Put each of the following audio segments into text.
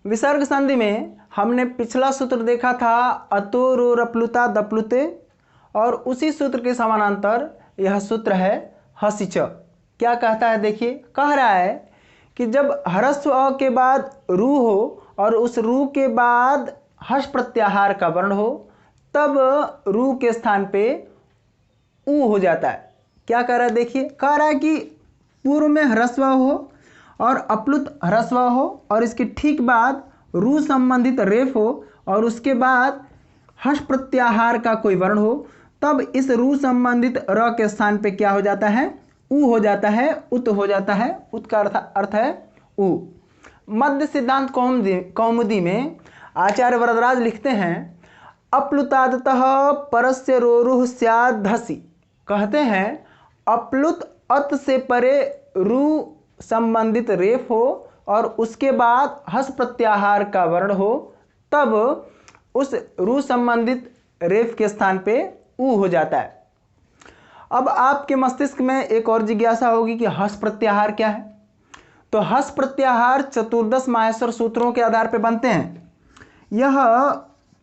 विसर्ग संधि में हमने पिछला सूत्र देखा था अतो रो रप्लुता दप्लुते, और उसी सूत्र के समानांतर यह सूत्र है हसिच। क्या कहता है देखिए, कह रहा है कि जब ह्रस्व अ के बाद रू हो और उस रू के बाद हस प्रत्याहार का वर्ण हो, तब रू के स्थान पे ऊ हो जाता है। क्या कह रहा है देखिए, कह रहा है कि पूर्व में ह्रस्व हो और अप्लुत ह्रस्व हो और इसके ठीक बाद रू संबंधित रेफ हो और उसके बाद हस प्रत्याहार का कोई वर्ण हो, तब इस रू संबंधित र के स्थान पे क्या हो जाता है, ऊ हो जाता है, उत हो जाता है। उत का अर्थ है ऊ। मध्य सिद्धांत कौमुदी में आचार्य वरदराज लिखते हैं अप्लुतादतः परस्य रोरुह स्याद् धसि। कहते हैं अप्लुत अत से परे रू संबंधित रेफ हो और उसके बाद हस प्रत्याहार का वर्ण हो, तब उस रू संबंधित रेफ के स्थान पे ऊ हो जाता है। अब आपके मस्तिष्क में एक और जिज्ञासा होगी कि हस प्रत्याहार क्या है। तो हस प्रत्याहार चतुर्दश माहेश्वर सूत्रों के आधार पर बनते हैं। यह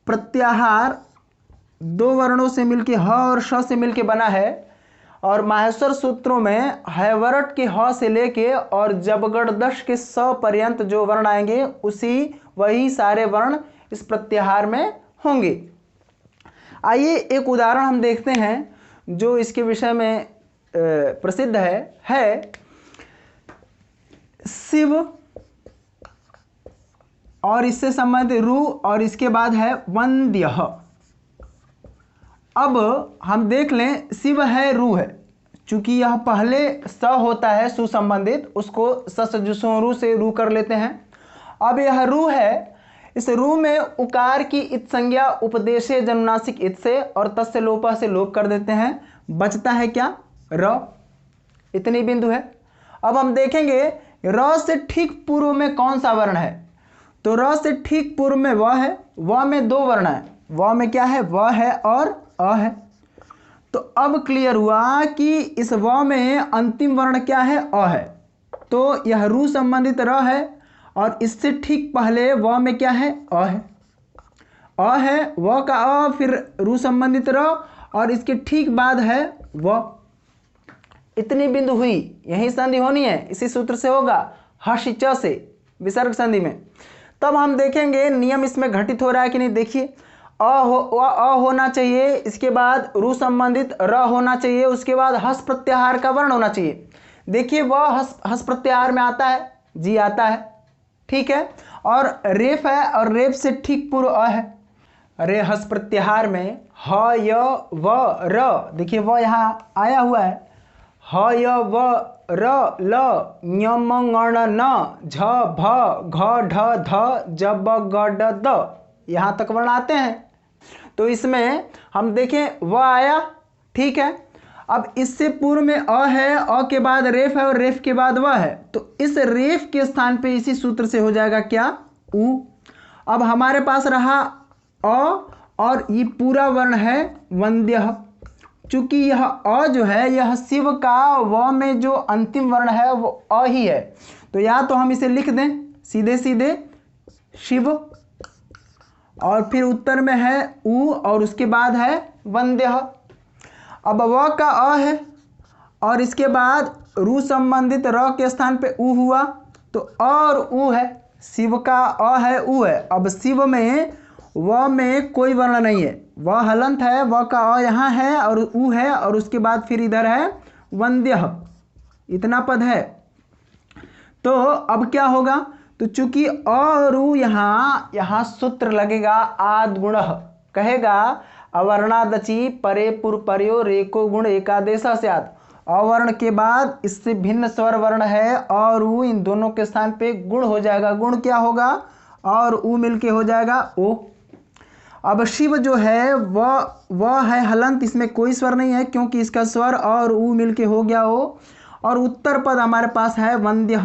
प्रत्याहार दो वर्णों से मिलकर ह और श से मिलकर बना है, और माहेश्वर सूत्रों में हैवरट के ह से लेके और जबगढ़दश के स पर्यंत जो वर्ण आएंगे वही सारे वर्ण इस प्रत्याहार में होंगे। आइए एक उदाहरण हम देखते हैं जो इसके विषय में प्रसिद्ध है शिव और इससे संबंधित रू और इसके बाद है वंद्य। अब हम देख लें, शिव है रू है, चूंकि यह पहले स होता है सुसंबंधित, उसको ससजुसों से रू कर लेते हैं। अब यह रू है, इस रू में उकार की इत संज्ञा उपदेशे जनुनासिक इत से और तस्य लोपा से लोप कर देते हैं। बचता है क्या, र। इतनी बिंदु है। अब हम देखेंगे र से ठीक पूर्व में कौन सा वर्ण है। तो र से ठीक पूर्व में व है, व में दो वर्ण है। व में क्या है, व है और अ है। तो अब क्लियर हुआ कि इस व में अंतिम वर्ण क्या है, अ है। तो यह रू संबंधित र है और इससे ठीक पहले व में क्या है, अ है। अ है, व का अ, फिर रू संबंधित र और इसके ठीक बाद है व। इतनी बिंदु हुई, यही संधि होनी है, इसी सूत्र से होगा हसिच से विसर्ग संधि में। तब हम देखेंगे नियम इसमें घटित हो रहा है कि नहीं। देखिए अ होना चाहिए, इसके बाद रू संबंधित र होना चाहिए, उसके बाद हस प्रत्याहार का वर्ण होना चाहिए। देखिए वह हस प्रत्याहार में आता है, जी आता है, ठीक है। और रेफ है और रेफ से ठीक पूर्व अ है। अरे हस प्रत्याहार में ह य व र, देखिए वह यहाँ आया हुआ है, ह य व र ल ञ म ङ न झ भ घ ढ ध ज ब ग ड द, यहाँ तक वर्ण आते हैं। तो इसमें हम देखें व आया, ठीक है। अब इससे पूर्व में अ है, अ के बाद रेफ है और रेफ के बाद व है, तो इस रेफ के स्थान पे इसी सूत्र से हो जाएगा क्या, उ। अब हमारे पास रहा अ और ये पूरा वर्ण है वंद्य। चूंकि यह अ जो है यह शिव का व में जो अंतिम वर्ण है वो अ ही है, तो या तो हम इसे लिख दें सीधे सीधे शिव, और फिर उत्तर में है उ और उसके बाद है वंद्य। अब व का अ है और इसके बाद रू संबंधित र के स्थान पे उ हुआ, तो अ और उ है, शिव का अ है उ है। अब शिव में व में कोई वर्ण नहीं है, व हलंत है, व का अ यहाँ है और उ है, और उसके बाद फिर इधर है वंद्य, इतना पद है। तो अब क्या होगा, तो चूंकि अ और उ यहाँ सूत्र लगेगा आद गुण, कहेगा अवर्णादचि परे पुर पर्यो रेको गुण एकादेशा स्यात्। अवर्ण के बाद इससे भिन्न स्वर वर्ण है और उ, इन दोनों के स्थान पे गुण हो जाएगा। गुण क्या होगा, और उ मिलके हो जाएगा ओ। अब शिव जो है वह है हलंत, इसमें कोई स्वर नहीं है क्योंकि इसका स्वर और उ मिलके हो गया ओ। और उत्तर पद हमारे पास है वंद्य,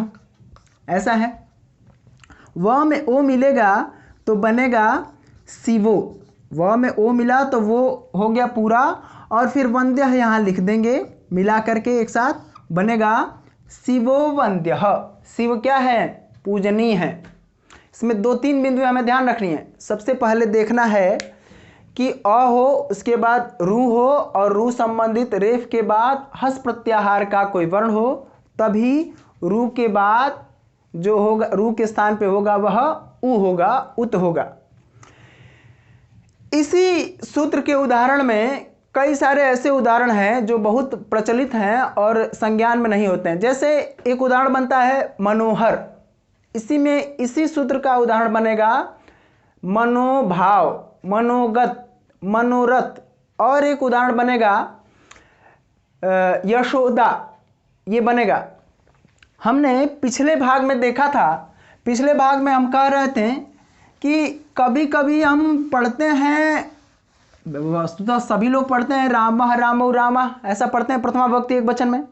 ऐसा है। व में ओ मिलेगा तो बनेगा शिवो, व में ओ मिला तो वो हो गया पूरा, और फिर वंद्य यहाँ लिख देंगे मिला करके एक साथ, बनेगा शिवो वंद्य। शिव क्या है, पूजनीय है। इसमें 2-3 बिंदु हमें ध्यान रखनी है। सबसे पहले देखना है कि अ हो, उसके बाद रू हो, और रू संबंधित रेफ के बाद हस प्रत्याहार का कोई वर्ण हो, तभी रू के बाद जो होगा, रू के स्थान पे होगा वह उ होगा, उत होगा। इसी सूत्र के उदाहरण में कई सारे ऐसे उदाहरण हैं जो बहुत प्रचलित हैं और संज्ञान में नहीं होते हैं। जैसे एक उदाहरण बनता है मनोहर, इसी में इसी सूत्र का उदाहरण बनेगा मनोभाव, मनोगत, मनोरथ, और एक उदाहरण बनेगा यशोदा, ये बनेगा। हमने पिछले भाग में देखा था, पिछले भाग में हम कह रहे थे कि कभी कभी हम पढ़ते हैं, वस्तुतः सभी लोग पढ़ते हैं रामः रामौ रामः, ऐसा पढ़ते हैं प्रथमा विभक्ति एक वचन में,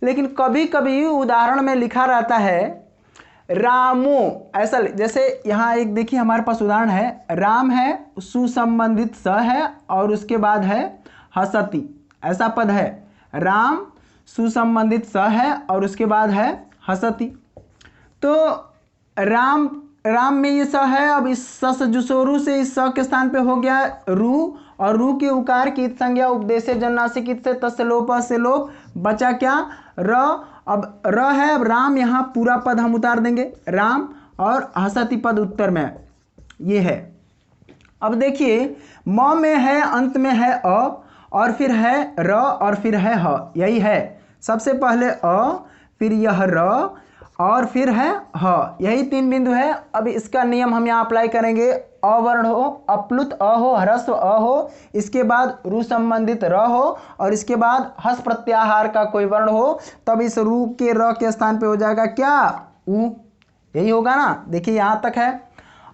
लेकिन कभी कभी उदाहरण में लिखा रहता है रामो, ऐसा। जैसे यहाँ एक देखिए हमारे पास उदाहरण है, राम है, सुसंबंधित स है, और उसके बाद है हसति, ऐसा पद है। राम सुसंबंधित स है और उसके बाद है हसति। तो राम, राम में ये स है, अब इस स जुसोरू से इस स के स्थान पे हो गया रू, और रू के उकार की संज्ञा उपदेशे जन्नासिक से तस्य लोप से लोप, बचा क्या र। अब र है, अब राम, यहाँ पूरा पद हम उतार देंगे राम, और हसति पद उत्तर में ये है। अब देखिए म में है, अंत में है अ, और फिर है र, और फिर है ह, यही है। सबसे पहले अ, फिर यह र, और फिर है ह, यही 3 बिंदु है। अब इसका नियम हम यहाँ अप्लाई करेंगे, अवर्ण हो, अप्लुत अ हो, ह्रस्व अ हो, इसके बाद रू संबंधित र हो, और इसके बाद हस प्रत्याहार का कोई वर्ण हो, तब इस रू के र के स्थान पे हो जाएगा क्या उ, यही होगा ना। देखिए यहाँ तक है।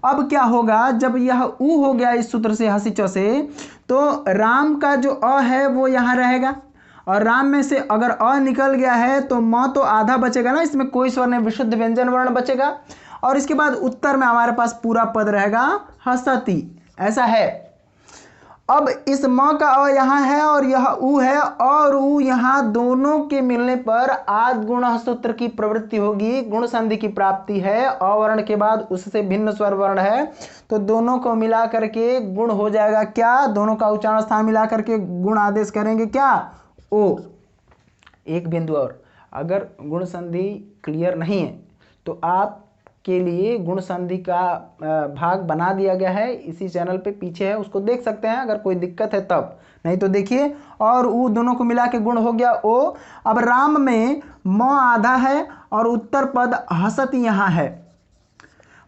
अब क्या होगा, जब यह उ हो गया इस सूत्र से हसी च से, तो राम का जो अ है वो यहाँ रहेगा, और राम में से अगर अ निकल गया है तो म तो आधा बचेगा ना, इसमें कोई स्वर नहीं, विशुद्ध व्यंजन वर्ण बचेगा, और इसके बाद उत्तर में हमारे पास पूरा पद रहेगा हसति, ऐसा है। अब इस म का अ यहाँ है और यह उ है, और उ यहाँ दोनों के मिलने पर आद गुण सूत्र की प्रवृत्ति होगी, गुण संधि की प्राप्ति है। अवर्ण के बाद उससे भिन्न स्वर वर्ण है, तो दोनों को मिला करके गुण हो जाएगा क्या, दोनों का उच्चारण स्थान मिला करके गुण आदेश करेंगे क्या ओ। एक बिंदु और, अगर गुण संधि क्लियर नहीं है तो आप के लिए गुण संधि का भाग बना दिया गया है, इसी चैनल पे पीछे है, उसको देख सकते हैं अगर कोई दिक्कत है तब, नहीं तो देखिए। और उ दोनों को मिला के गुण हो गया ओ। अब राम में म आधा है और उत्तर पद हसति यहाँ है,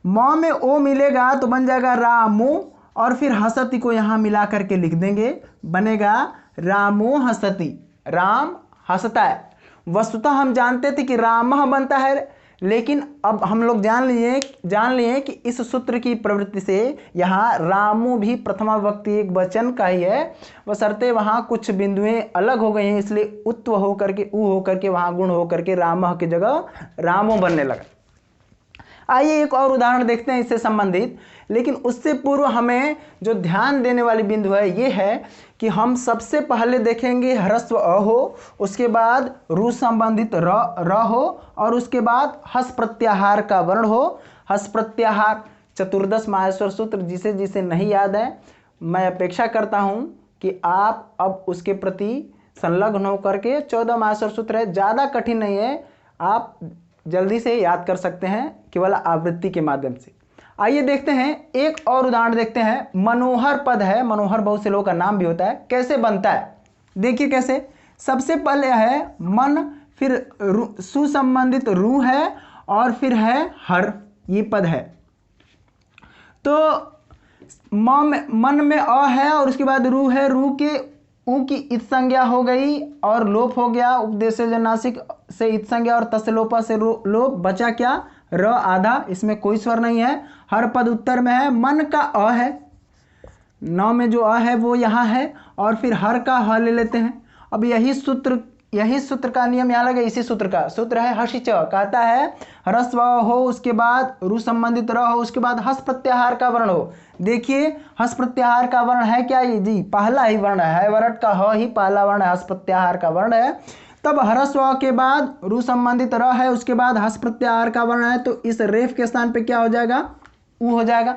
म में ओ मिलेगा तो बन जाएगा रामो, और फिर हसति को यहाँ मिला करके लिख देंगे, बनेगा रामो हसति, राम हंसता है। वस्तुतः हम जानते थे कि रामः बनता है, लेकिन अब हम लोग जान लिए कि इस सूत्र की प्रवृत्ति से यहाँ रामो भी प्रथमा विभक्ति एक वचन का ही है, बशर्ते वहाँ कुछ बिंदुएं अलग हो गई हैं, इसलिए उत्व होकर के उ होकर के वहाँ गुण होकर के रामः की जगह रामो बनने लगा। आइए एक और उदाहरण देखते हैं इससे संबंधित, लेकिन उससे पूर्व हमें जो ध्यान देने वाली बिंदु है ये है कि हम सबसे पहले देखेंगे ह्रस्व अ हो, उसके बाद रू संबंधित र हो, और उसके बाद हस प्रत्याहार का वर्ण हो। हस प्रत्याहार चतुर्दश माहेश्वर सूत्र जिसे जिसे नहीं याद है, मैं अपेक्षा करता हूं कि आप अब उसके प्रति संलग्न होकर के 14 माहेश्वर सूत्र है, ज़्यादा कठिन नहीं है, आप जल्दी से याद कर सकते हैं केवल आवृत्ति के माध्यम से। आइए देखते हैं एक और उदाहरण देखते हैं। मनोहर पद है, मनोहर बहुत से लोगों का नाम भी होता है, कैसे बनता है देखिए कैसे। सबसे पहले है मन, फिर सुसंबंधित रू है, और फिर है हर, ये पद है। तो मन में अ है और उसके बाद रू है, रू के उ की इत संज्ञा हो गई और लोप हो गया, उपदेश जन्नासिक से इत संज्ञा और तस्लोपा से लोप, बचा क्या र आधा, इसमें कोई स्वर नहीं है। हर पद उत्तर में है। मन का अ है, नौ में जो अ है वो यहाँ है, और फिर हर का ह ले लेते हैं। अब यही सूत्र का नियम यहाँ लगे, इसी सूत्र का सूत्र है हसी च, कहता है ह्रस्व हो, उसके बाद रू संबंधित र हो, उसके बाद हस प्रत्याहार का वर्ण हो। देखिए हस प्रत्याहार का वर्ण है क्या ये जी, पहला ही वर्ण है, वरट का ह ही पहला वर्ण है, हस प्रत्याहार का वर्ण है। तब ह्रस्व के बाद रू संबंधित र है, उसके बाद हस प्रत्याहार का वर्ण है, तो इस रेफ के स्थान पे क्या हो जाएगा ऊ हो जाएगा।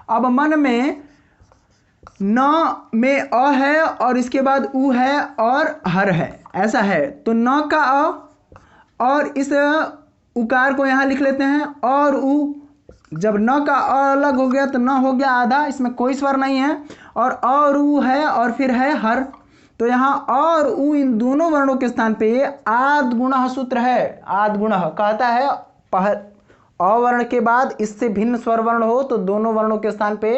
अब मन में न में अ है और इसके बाद ऊ है और हर है, ऐसा है। तो न का अ और इस उकार को यहाँ लिख लेते हैं और ऊ। जब न का अ अलग हो गया तो न हो गया आधा, इसमें कोई स्वर नहीं है, और ऊ है और फिर है हर। तो यहाँ और ऊ इन दोनों वर्णों के स्थान पे आद गुणः सूत्र है। आद गुणः कहता है अ वर्ण के बाद इससे भिन्न स्वर वर्ण हो तो दोनों वर्णों के स्थान पे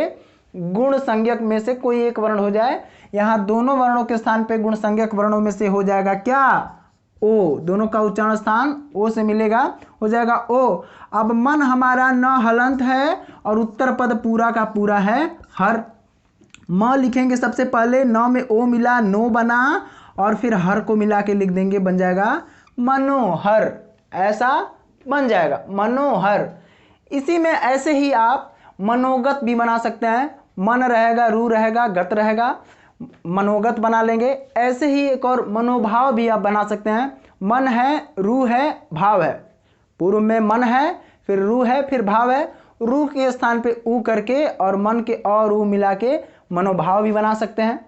गुण संज्ञक में से कोई एक वर्ण हो जाए। यहाँ दोनों वर्णों के स्थान पे गुण संज्ञक वर्णों में से हो जाएगा क्या? ओ। दोनों का उच्चारण स्थान ओ से मिलेगा, हो जाएगा ओ। अब मन हमारा न हलंत है और उत्तर पद पूरा का पूरा है हर। म लिखेंगे सबसे पहले, न में ओ मिला, नो बना, और फिर हर को मिला के लिख देंगे, बन जाएगा मनोहर। ऐसा बन जाएगा मनोहर। इसी में ऐसे ही आप मनोगत भी बना सकते हैं। मन रहेगा, रू रहेगा, गत रहेगा, मनोगत बना लेंगे। ऐसे ही एक और मनोभाव भी आप बना सकते हैं। मन है, रू है, भाव है। पूर्व में मन है, फिर रू है, फिर भाव है। रू के स्थान पे ऊ करके और मन के और ऊ मिला के मनोभाव भी बना सकते हैं।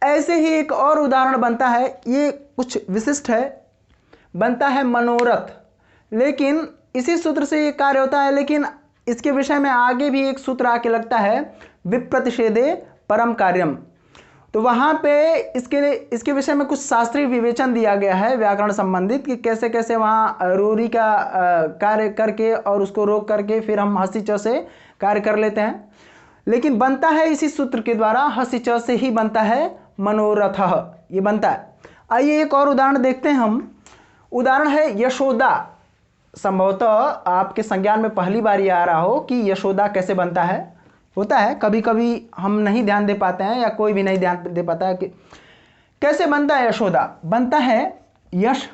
ऐसे ही एक और उदाहरण बनता है, ये कुछ विशिष्ट है, बनता है मनोरथ। लेकिन इसी सूत्र से ये कार्य होता है, लेकिन इसके विषय में आगे भी एक सूत्र आके लगता है, विप्रतिषेधे परम कार्यम। तो वहाँ पे इसके विषय में कुछ शास्त्रीय विवेचन दिया गया है व्याकरण संबंधित, कि कैसे कैसे वहाँ रूढ़ी का कार्य करके और उसको रोक करके फिर हम हसी च से कार्य कर लेते हैं। लेकिन बनता है इसी सूत्र के द्वारा, हसी च से ही बनता है मनोरथः, ये बनता है। आइए एक और उदाहरण देखते हैं हम। उदाहरण है यशोदा। संभवतः आपके संज्ञान में पहली बार ये आ रहा हो कि यशोदा कैसे बनता है। होता है कभी कभी हम नहीं ध्यान दे पाते हैं, या कोई भी नहीं ध्यान दे पाता है कि कैसे बनता है यशोदा। बनता है यश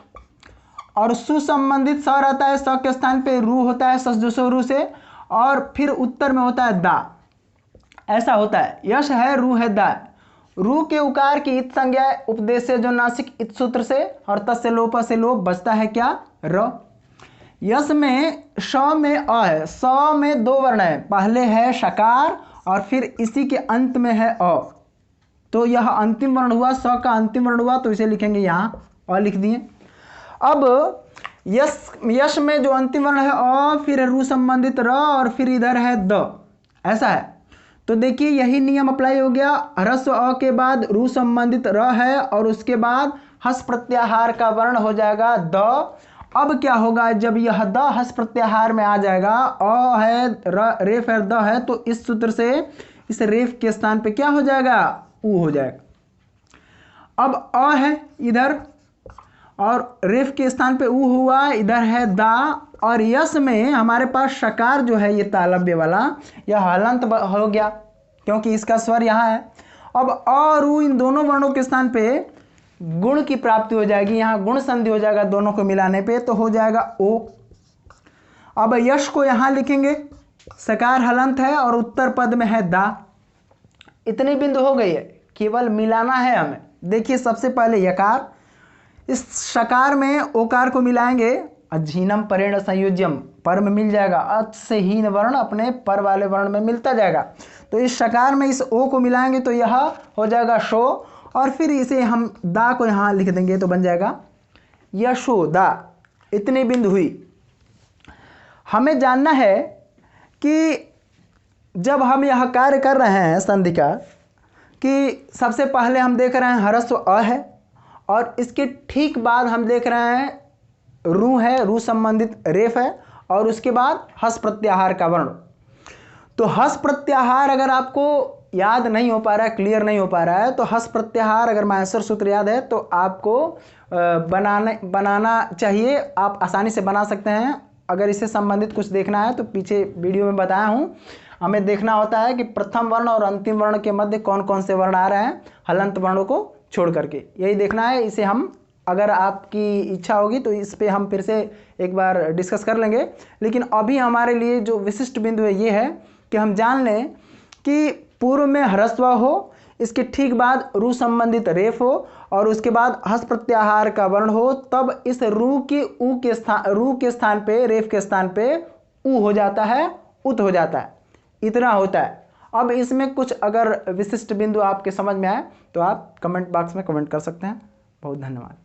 और सुसंबंधित स रहता है, स के स्थान पे रू होता है ससजुसो रू से, और फिर उत्तर में होता है दा। ऐसा होता है, यश है, रू है, दा। रू के उकार की इत संज्ञा उपदेश से जो नासिक इत सूत्र से, और तस्य लोप से लोप बचता है क्या? र। यस में श में अ है, स में दो वर्ण है, पहले है शकार और फिर इसी के अंत में है अ। तो यह अंतिम वर्ण हुआ, स का अंतिम वर्ण हुआ, तो इसे लिखेंगे यहाँ अ लिख दिए। अब यश में जो अंतिम वर्ण है अ, फिर रू संबंधित र, और फिर इधर है द। ऐसा है। तो देखिए यही नियम अप्लाई हो गया। ह्रस्व अ के बाद रू संबंधित र है और उसके बाद हस प्रत्याहार का वर्ण हो जाएगा द। अब क्या होगा, जब यह द हस प्रत्याहार में आ जाएगा, अ है, रेफ है, द है, तो इस सूत्र से इस रेफ के स्थान पे क्या हो जाएगा? ऊ हो जाएगा। अब अ है इधर और रेफ के स्थान पे ऊ हुआ, इधर है दा, और यस में हमारे पास शकार जो है ये तालव्य वाला, यह हलंत हो गया क्योंकि इसका स्वर यहाँ है। अब अ और ऊ इन दोनों वर्णों के स्थान पे गुण की प्राप्ति हो जाएगी, यहाँ गुण संधि हो जाएगा दोनों को मिलाने पे, तो हो जाएगा ओ। अब यश को यहाँ लिखेंगे, सकार हलंत है और उत्तर पद में है दा। इतनी बिंदु हो गई है, केवल मिलाना है हमें। देखिए सबसे पहले यकार, इस शकार में ओकार को मिलाएंगे, अझीनम परेण संयुज्यम, पर में मिल जाएगा, अच से हीन वर्ण अपने पर वाले वर्ण में मिलता जाएगा। तो इस शकार में इस ओ को मिलाएंगे तो यह हो जाएगा शो, और फिर इसे हम दा को यहाँ लिख देंगे तो बन जाएगा यशोदा। इतनी बिंदु हुई। हमें जानना है कि जब हम यह कार्य कर रहे हैं संधि का, कि सबसे पहले हम देख रहे हैं ह्रस्व अ है और इसके ठीक बाद हम देख रहे हैं रू है, रू संबंधित रेफ है, और उसके बाद हस प्रत्याहार का वर्ण। तो हस प्रत्याहार अगर आपको याद नहीं हो पा रहा है, क्लियर नहीं हो पा रहा है, तो हस प्रत्याहार अगर माहेश्वर सूत्र याद है तो आपको बनाना चाहिए, आप आसानी से बना सकते हैं। अगर इससे संबंधित कुछ देखना है तो पीछे वीडियो में बताया हूँ। हमें देखना होता है कि प्रथम वर्ण और अंतिम वर्ण के मध्य कौन कौन से वर्ण आ रहे हैं, हलंत वर्णों को छोड़ करके, यही देखना है। इसे हम, अगर आपकी इच्छा होगी तो इस पे हम फिर से एक बार डिस्कस कर लेंगे। लेकिन अभी हमारे लिए जो विशिष्ट बिंदु है ये है कि हम जान लें कि पूर्व में ह्रस्व हो, इसके ठीक बाद रू संबंधित रेफ हो, और उसके बाद हस प्रत्याहार का वर्ण हो, तब इस रू के स्थान पे, रेफ के स्थान पे ऊ हो जाता है उत हो जाता है, इतना होता है। अब इसमें कुछ अगर विशिष्ट बिंदु आपके समझ में आए तो आप कमेंट बॉक्स में कमेंट कर सकते हैं। बहुत धन्यवाद।